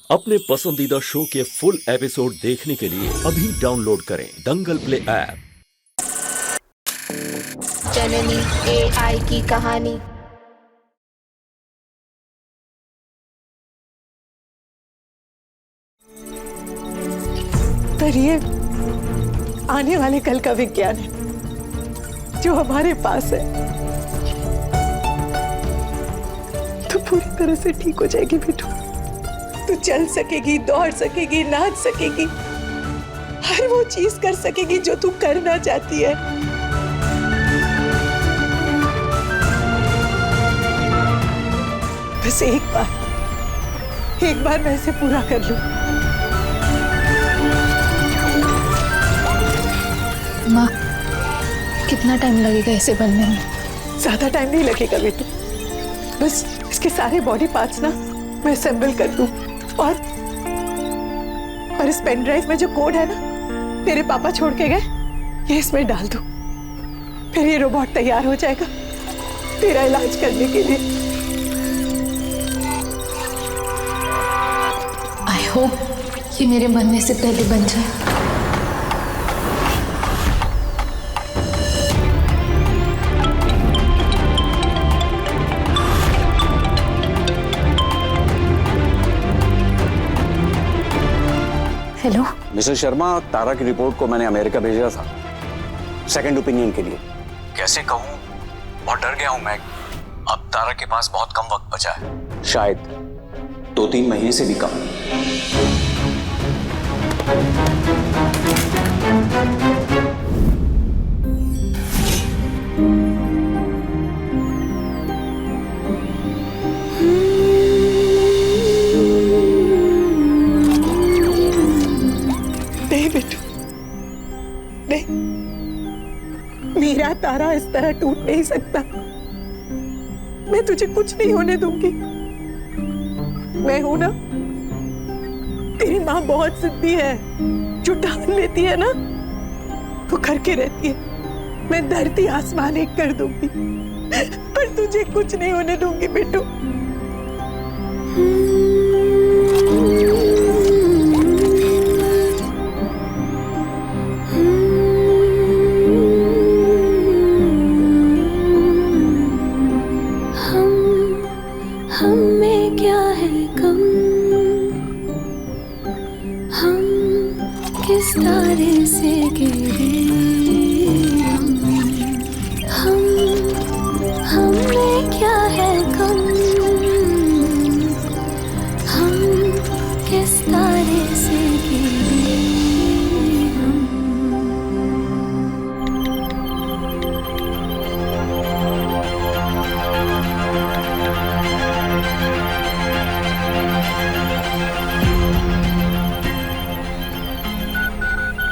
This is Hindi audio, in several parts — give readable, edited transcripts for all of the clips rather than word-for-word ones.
अपने पसंदीदा शो के फुल एपिसोड देखने के लिए अभी डाउनलोड करें दंगल प्ले ऐप। जननी AI की कहानी। पर ये आने वाले कल का विज्ञान है जो हमारे पास है, तो पूरी तरह से ठीक हो जाएगी बेटू। तू चल सकेगी, दौड़ सकेगी, नाच सकेगी, हर वो चीज कर सकेगी जो तू करना चाहती है। बस एक बार मैं इसे पूरा कर लूं। माँ, कितना टाइम लगेगा इसे बनने में? ज्यादा टाइम नहीं लगेगा बेटू, बस इसके सारे बॉडी पार्ट्स ना मैं असेंबल कर दूं और इस पेन ड्राइव में जो कोड है ना तेरे पापा छोड़ के गए, ये इसमें डाल दूं। फिर ये रोबोट तैयार हो जाएगा तेरा इलाज करने के लिए। आई होप ये मेरे बनने से पहले बन जाए। हेलो मिस्टर शर्मा, तारा की रिपोर्ट को मैंने अमेरिका भेजा था सेकंड ओपिनियन के लिए। कैसे कहूँ, बहुत डर गया हूं मैं। अब तारा के पास बहुत कम वक्त बचा है, शायद 2-3 महीने से भी कम। नहीं बेटू, नहीं, मेरा तारा इस तरह टूट नहीं सकता। मैं तुझे कुछ नहीं होने दूंगी। मैं हूं ना, तेरी माँ बहुत जिद्दी है, जो ठान लेती है ना वो करके रहती है। मैं धरती आसमान एक कर दूंगी, पर तुझे कुछ नहीं होने दूंगी बेटू। हम में क्या है कम, हम किस तारे से गिरे। हम में क्या है कम, हम किस तारे से गिरे।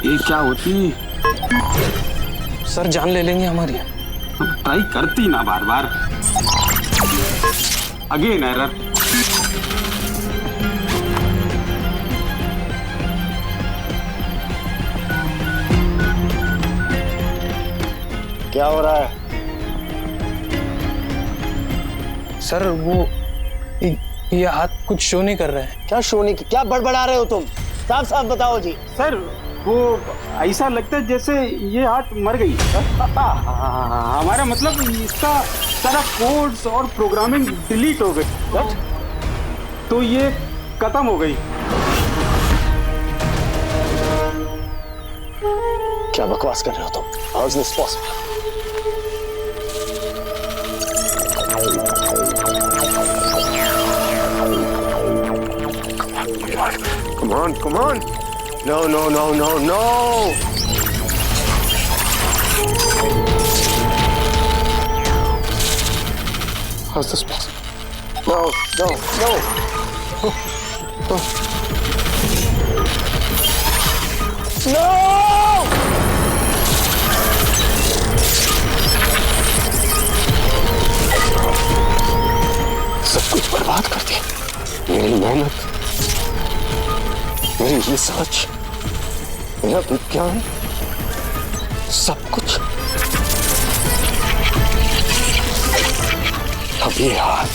ये क्या होती? सर जान ले लेंगे हमारी। ट्राई करती ना बार बार। Again error. क्या हो रहा है? सर वो ये हाथ कुछ शो नहीं कर रहा है। क्या शो नहीं? क्या बड़बड़ा रहे हो तुम? साफ साफ बताओ जी। सर वो ऐसा लगता है जैसे ये हाथ मर गई। हमारा मतलब इसका सारा कोड्स और प्रोग्रामिंग डिलीट हो गई, तो ये खत्म हो गई। क्या बकवास कर रहे हो तुम? How is this possible? Come on. No. How's this possible? No. No! सब कुछ बर्बाद कर दिया। मेरी मेहनत, मेरी रिसर्च, मेरा विज्ञान, सब कुछ। अब ये हाथ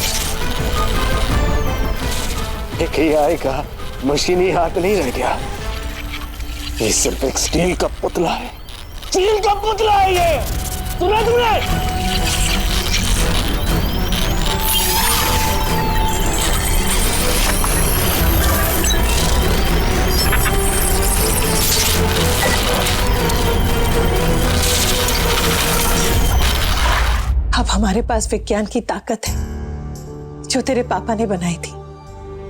एक ही आएगा मशीनी हाथ नहीं रह गया, ये सिर्फ एक स्टील का पुतला है। स्टील का पुतला है ये, सुना तुमने? अब हमारे पास विज्ञान की ताकत है जो तेरे पापा ने बनाई थी।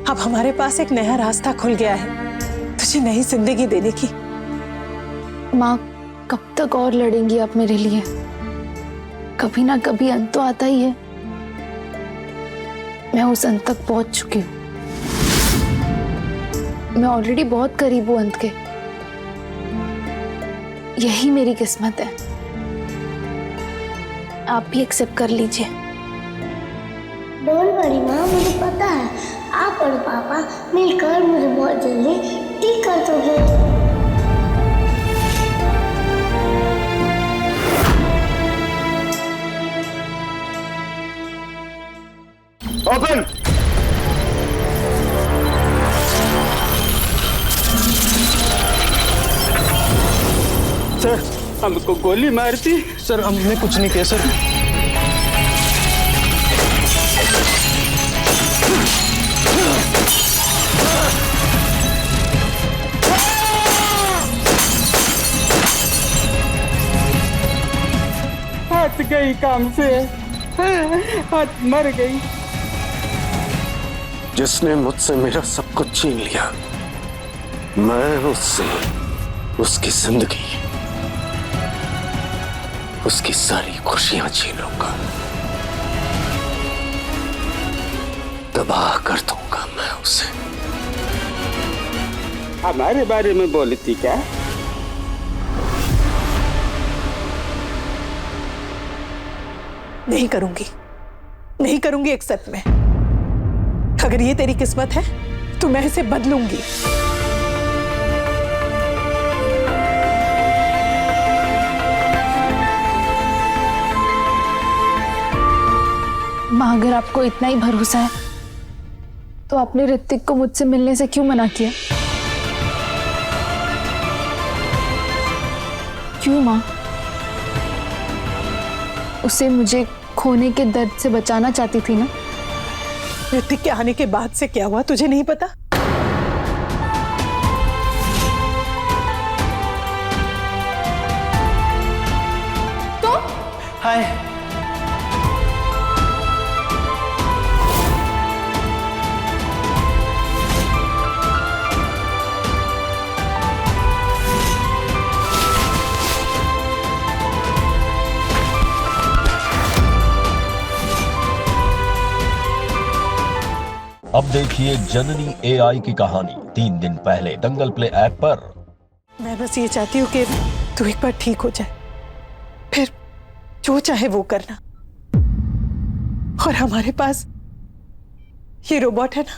अब हमारे पास एक नया रास्ता खुल गया है तुझे नई जिंदगी देने की। माँ, कब तक और लड़ेंगी आप मेरे लिए? कभी ना कभी अंत तो आता ही है। मैं उस अंत तक पहुंच चुकी हूँ। मैं ऑलरेडी बहुत करीब हूँ अंत के। यही मेरी किस्मत है। आप भी एक्सेप्ट कर लीजिए। डोंट वरी माँ, मुझे पता है आप और पापा मिलकर मुझे बहुत जल्दी ठीक कर दोगे। ओपन। सर, हमको गोली मारती। सर, हमने कुछ नहीं किया सर। हाथ गई काम से, हाथ मर गई। जिसने मुझसे मेरा सब कुछ छीन लिया, मैं उससे उसकी जिंदगी, उसकी सारी खुशियां छीनूंगा, तबाह कर दूंगा मैं उसे। हमारे बारे में बोली थी क्या? नहीं करूंगी, नहीं करूंगी एक्सेप्ट मैं। अगर ये तेरी किस्मत है तो मैं इसे बदलूंगी। माँ, अगर आपको इतना ही भरोसा है तो आपने ऋतिक को मुझसे मिलने से क्यों मना किया? क्यों माँ? उसे मुझे खोने के दर्द से बचाना चाहती थी ना? ऋतिक के आने के बाद से क्या हुआ तुझे नहीं पता? तो हाय। अब देखिए जननी एआई की कहानी 3 दिन पहले दंगल प्ले ऐप पर। मैं बस ये चाहती हूँ कि तू एक बार ठीक हो जाए, फिर जो चाहे वो करना। और हमारे पास ये रोबोट है ना,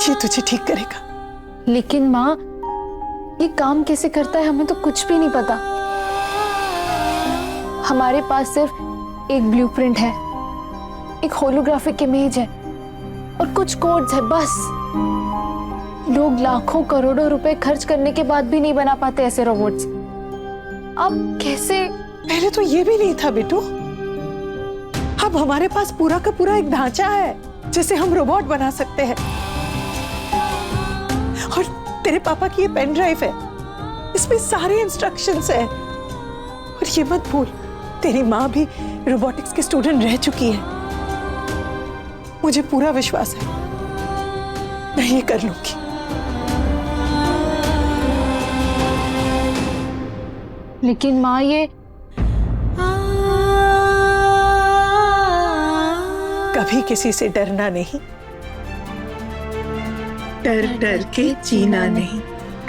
ये तुझे ठीक करेगा। लेकिन माँ, ये काम कैसे करता है हमें तो कुछ भी नहीं पता। हमारे पास सिर्फ एक ब्लूप्रिंट है, एक होलोग्राफिक इमेज है और कुछ कोड्स है बस। लोग लाखों करोड़ों रुपए खर्च करने के बाद भी नहीं बना पाते ऐसे रोबोट्स। अब कैसे? पहले तो ये भी नहीं था बेटू। अब हमारे पास पूरा का पूरा एक ढांचा है जिसे हम रोबोट बना सकते हैं। और तेरे पापा की ये पेन ड्राइव है, इसमें सारे इंस्ट्रक्शंस है। और ये मत भूल, तेरी माँ भी रोबोटिक्स की स्टूडेंट रह चुकी है। मुझे पूरा विश्वास है मैं ये कर लूंगी। लेकिन माँ, ये कभी किसी से डरना नहीं, डर डर के जीना नहीं।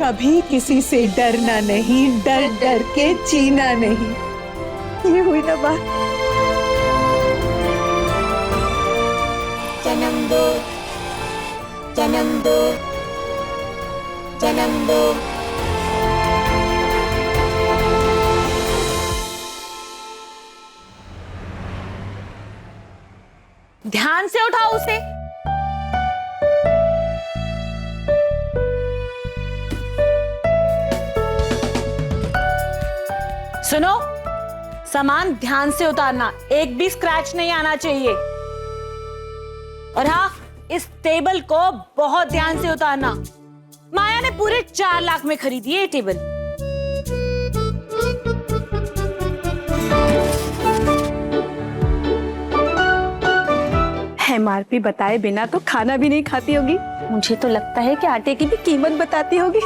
कभी किसी से डरना नहीं, डर डर के जीना नहीं। ये हुई ना बात? जन्म दो, जन्म दो, जन्म दो। ध्यान से उठाओ उसे। सुनो, सामान ध्यान से उतारना, एक भी स्क्रैच नहीं आना चाहिए। और हाँ, इस टेबल को बहुत ध्यान से उतारना। माया ने पूरे 4 लाख में खरीदी है ये टेबल। एमआरपी बताए बिना तो खाना भी नहीं खाती होगी। मुझे तो लगता है कि आटे की भी कीमत बताती होगी।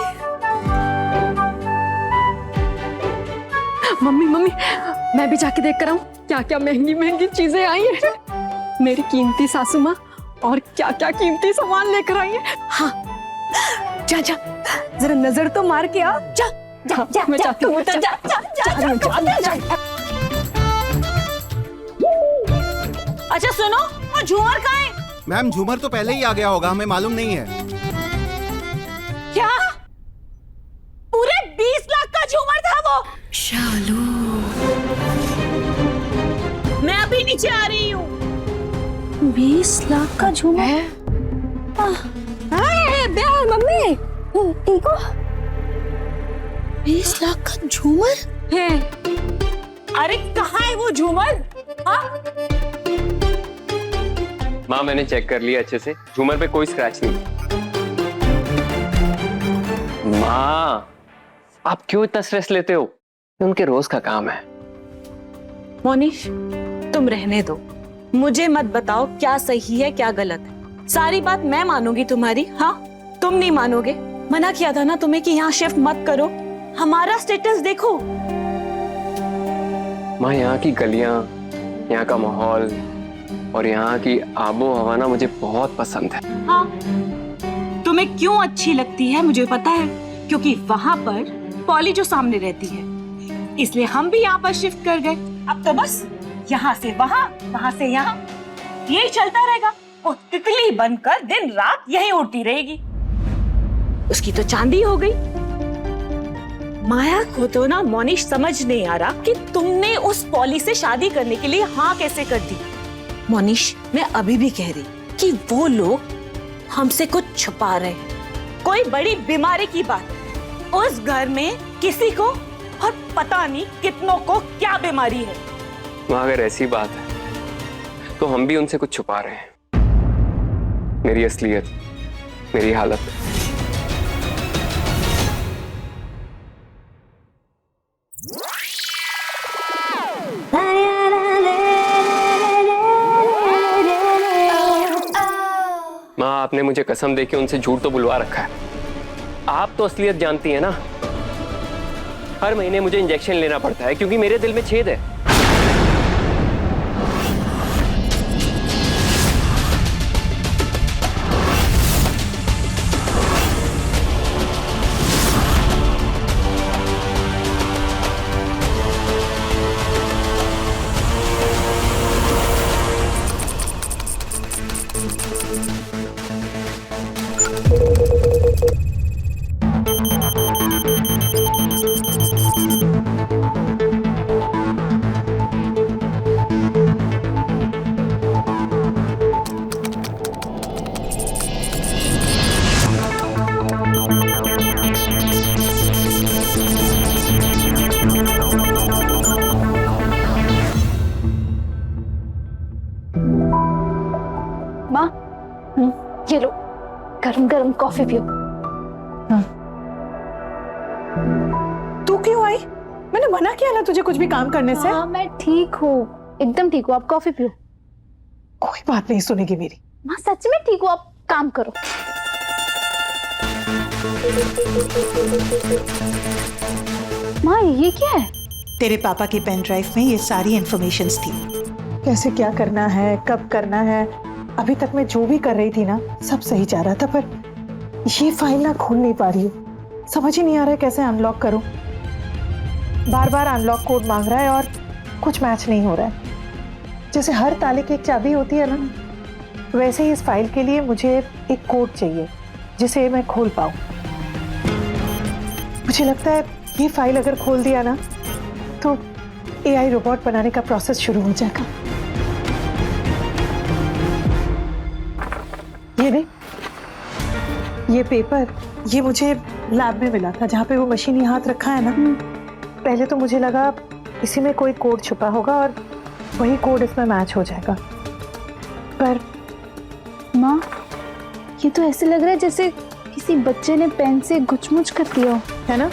मम्मी मम्मी, मैं भी जाके देख कर आऊं क्या क्या महंगी महंगी चीजें आई हैं। मेरी कीमती सासू माँ और क्या क्या कीमती सामान लेकर आई है। हाँ, जा जा, जरा नजर तो मार के आ। जा जा जा, मैं जाती हूँ। जा जा जा। अच्छा सुनो, और झूमर कहाँ है? मैम, झूमर तो पहले ही आ गया होगा, हमें मालूम नहीं है। क्या? पूरे 20 लाख का झूमर था वो? शालू, मैं अभी नीचे आ रही हूँ। 20 लाख का झूमर? मम्मी ठीक हो? 20 लाख का झूमर है? अरे कहाँ है वो झूमर? हाँ? माँ, मैंने चेक कर लिया अच्छे से, झूमर पे कोई स्क्रैच नहीं। माँ, आप क्यों इतना स्ट्रेस लेते हो? उनके रोज का काम है। मोनिश, तुम रहने दो, मुझे मत बताओ क्या सही है क्या गलत है। सारी बात मैं मानूंगी तुम्हारी, हाँ? तुम नहीं मानोगे। मना किया था ना तुम्हें कि यहाँ शिफ्ट मत करो। हमारा स्टेटस देखो। माँ, यहाँ की गलियां, यहाँ का माहौल और यहाँ की आबो हवा ना मुझे बहुत पसंद है। हाँ, तुम्हें क्यों अच्छी लगती है मुझे पता है, क्योंकि वहाँ पर पॉली जो सामने रहती है, इसलिए हम भी यहाँ पर शिफ्ट कर गए। अब तो बस यहाँ से वहाँ, वहाँ से यहाँ, यही चलता रहेगा। वो तितली बनकर दिन रात यही उड़ती रहेगी। उसकी तो चांदी हो गई। माया को तो ना मोनिश समझ नहीं आ रहा कि तुमने उस पॉली से शादी करने के लिए हाँ कैसे कर दी। मोनिश, मैं अभी भी कह रही कि वो लोग हमसे कुछ छुपा रहे हैं, कोई बड़ी बीमारी की बात। उस घर में किसी को और पता नहीं कितनों को क्या बीमारी है। माँ, अगर ऐसी बात है तो हम भी उनसे कुछ छुपा रहे हैं। मेरी असलियत, मेरी हालत। माँ, आपने मुझे कसम देके उनसे झूठ तो बुलवा रखा है। आप तो असलियत जानती है ना। हर महीने मुझे इंजेक्शन लेना पड़ता है क्योंकि मेरे दिल में छेद है। ये लो, गरम गरम कॉफी पियो। तू क्यों आई? मैंने मना किया ना तुझे कुछ भी काम करने से। हाँ, मैं ठीक हूँ, एकदम ठीक हूँ। आप कॉफी पियो। कोई बात नहीं सुनेगी मेरी। माँ, सच में ठीक हूँ, आप काम करो। माँ, ये क्या है? तेरे पापा की पेन ड्राइव में ये सारी इंफॉर्मेशंस थी। कैसे क्या करना है, कब करना है। अभी तक मैं जो भी कर रही थी ना, सब सही जा रहा था, पर ये फाइल ना खोल नहीं पा रही हूँ। समझ ही नहीं आ रहा है कैसे अनलॉक करूँ। बार बार अनलॉक कोड मांग रहा है और कुछ मैच नहीं हो रहा है। जैसे हर ताले की एक चाबी होती है ना, वैसे ही इस फाइल के लिए मुझे एक कोड चाहिए जिसे मैं खोल पाऊँ। मुझे लगता है ये फाइल अगर खोल दिया ना तो AI रोबोट बनाने का प्रोसेस शुरू हो जाएगा। ये नहीं, ये पेपर, ये मुझे लैब में मिला था, जहाँ पे वो मशीनी हाथ रखा है ना। पहले तो मुझे लगा इसी में कोई कोड छुपा होगा और वही कोड इसमें मैच हो जाएगा, पर माँ, ये तो ऐसे लग रहा है जैसे किसी बच्चे ने पेन से गुचमुच कर दिया हो, है ना?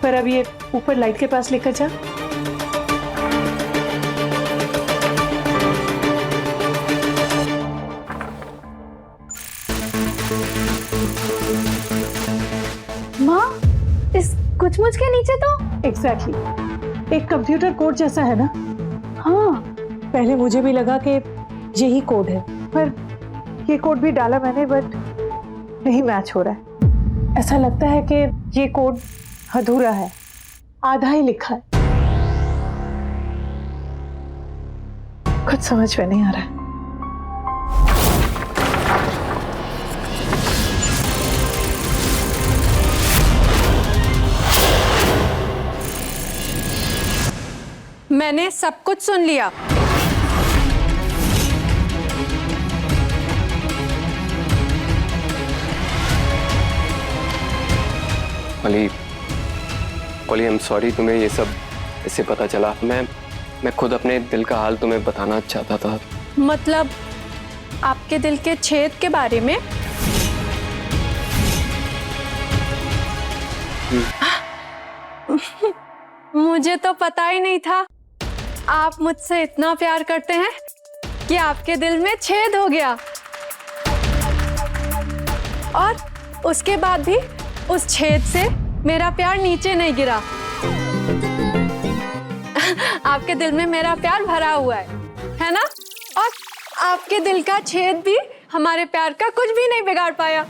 पर अब ये ऊपर लाइट के पास लेकर जा। माँ, इस गुचमुच के नीचे तो एग्जैक्टली एक कंप्यूटर कोड जैसा है ना। हाँ, पहले मुझे भी लगा कि यही कोड है, पर ये कोड भी डाला मैंने, बट नहीं मैच हो रहा है। ऐसा लगता है कि ये कोड अधूरा है, आधा ही लिखा है। कुछ समझ में नहीं आ रहा है। मैंने सब कुछ सुन लिया। पॉली, आई एम सॉरी, तुम्हें ये सब इससे पता चला। मैं खुद अपने दिल का हाल तुम्हें बताना चाहता था। मतलब आपके दिल के छेद के बारे में? मुझे तो पता ही नहीं था आप मुझसे इतना प्यार करते हैं कि आपके दिल में छेद हो गया, और उसके बाद भी उस छेद से मेरा प्यार नीचे नहीं गिरा। आपके दिल में मेरा प्यार भरा हुआ है ना? और आपके दिल का छेद भी हमारे प्यार का कुछ भी नहीं बिगाड़ पाया।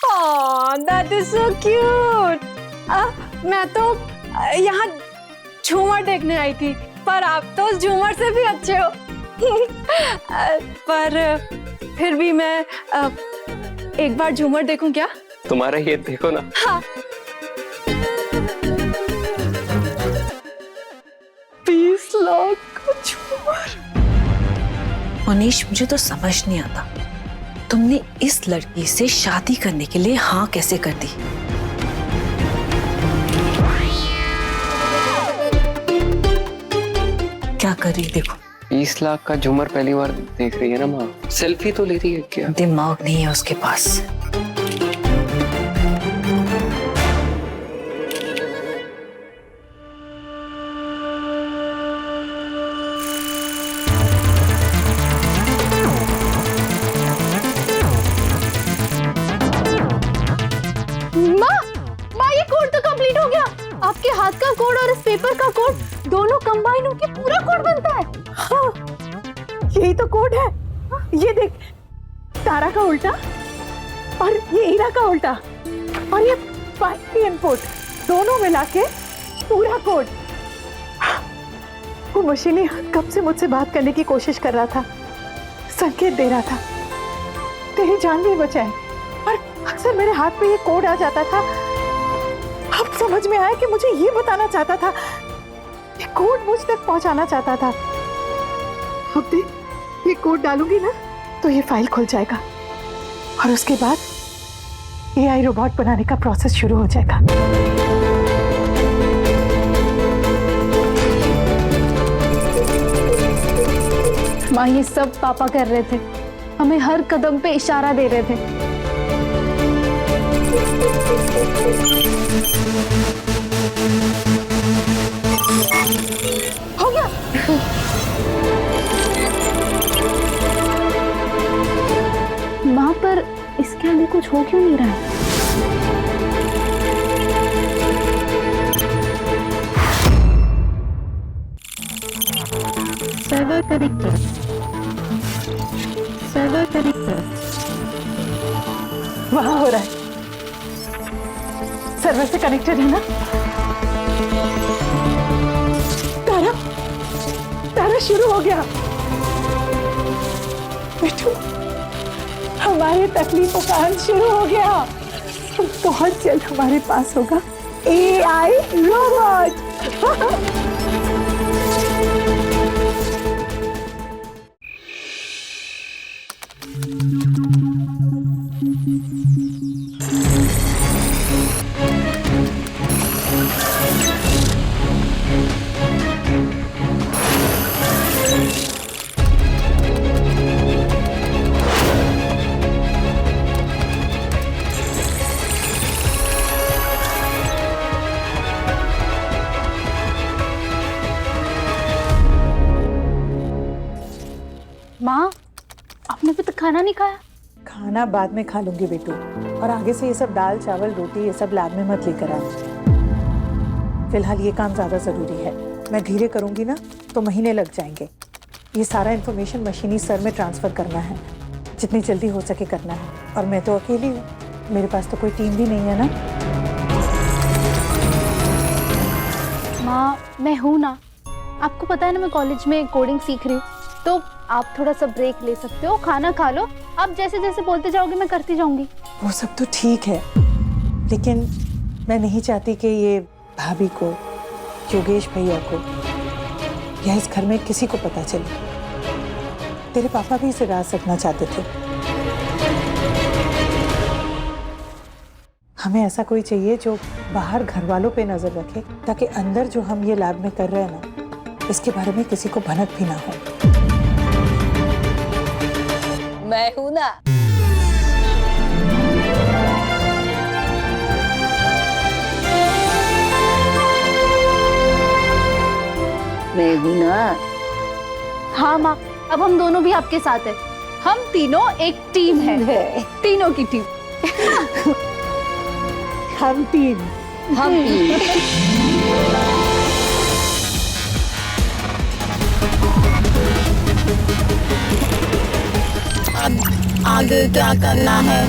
Oh, that is so cute. मैं तो यहाँ झूमर देखने आई थी, पर आप तो उस झूमर से भी अच्छे हो। पर फिर भी मैं एक बार झूमर देखूं क्या? तुम्हारा ये देखो ना। हाँ। 20 लाख का झूमर। मनीष, मुझे तो समझ नहीं आता तुमने इस लड़की से शादी करने के लिए हाँ कैसे कर दी। क्या कर रही देखो। 20 लाख का झूमर पहली बार देख रही है ना माँ? सेल्फी तो ले रही है क्या? दिमाग नहीं है उसके पास। माँ, ये कोड तो कंप्लीट हो गया। आपके हाथ का कोड और इस पेपर का कोड दोनों कंबाइन होकर पूरा कोड बनता है। हाँ, यही तो कोड है। ये देख, तारा का उल्टा और ये ईरा का उल्टा और ये पाइप इनपुट, दोनों मिला के पूरा कोड। वो मशीनी हाथ कब से मुझसे बात करने की कोशिश कर रहा था, संकेत दे रहा था तेरी जान भी बचाए, और अक्सर मेरे हाथ में ये कोड आ जाता था। अब समझ में आया कि मुझे ये बताना चाहता था, ये कोड मुझ तक पहुंचाना चाहता था। अब देख, ये कोड डालूंगी ना तो ये फाइल खुल जाएगा, और उसके बाद एआई रोबोट बनाने का प्रोसेस शुरू हो जाएगा। माँ, ये सब पापा कर रहे थे, हमें हर कदम पे इशारा दे रहे थे। हो गया। माँ, पर इसके आगे कुछ हो क्यों नहीं रहा है? Server connected. Server connected. वहां हो रहा है, सर्वर से कनेक्टेड है ना? तारा, तारा शुरू हो गया। बेटू, हमारे तकलीफों का अंत शुरू हो गया। बहुत जल्द हमारे पास होगा एआई रोबोट। माँ, आपने अभी तक खाना नहीं खाया? खाना बाद में खा लूंगी बेटू, और आगे से ये सब दाल चावल रोटी ये सब लैब में मत लेकर आना। फिलहाल ये काम ज़्यादा ज़रूरी है। मैं धीरे करूंगी ना तो महीने लग जाएंगे। ये सारा इन्फॉर्मेशन मशीनी सर में ट्रांसफ़र करना है, जितनी जल्दी हो सके करना है। और मैं तो अकेली हूँ, मेरे पास तो कोई टीम भी नहीं है ना। माँ, मैं हूँ ना, आपको पता है ना मैं कॉलेज में कोडिंग सीख रही हूँ, तो आप थोड़ा सा ब्रेक ले सकते हो, खाना खा लो। आप जैसे जैसे बोलते जाओगे मैं करती जाऊंगी। वो सब तो ठीक है, लेकिन मैं नहीं चाहती कि ये भाभी को, योगेश भैया को या इस घर में किसी को पता चले। तेरे पापा भी इसे राज रखना चाहते थे। हमें ऐसा कोई चाहिए जो बाहर घर वालों पे नजर रखे, ताकि अंदर जो हम ये लैब में कर रहे हैं ना, इसके बारे में किसी को भनक भी ना हो। मैं हूं ना। मैं हूं ना। हाँ माँ, अब हम दोनों भी आपके साथ हैं। हम तीनों एक टीम है, तीनों की टीम। हम टीम। अब आगे क्या करना है?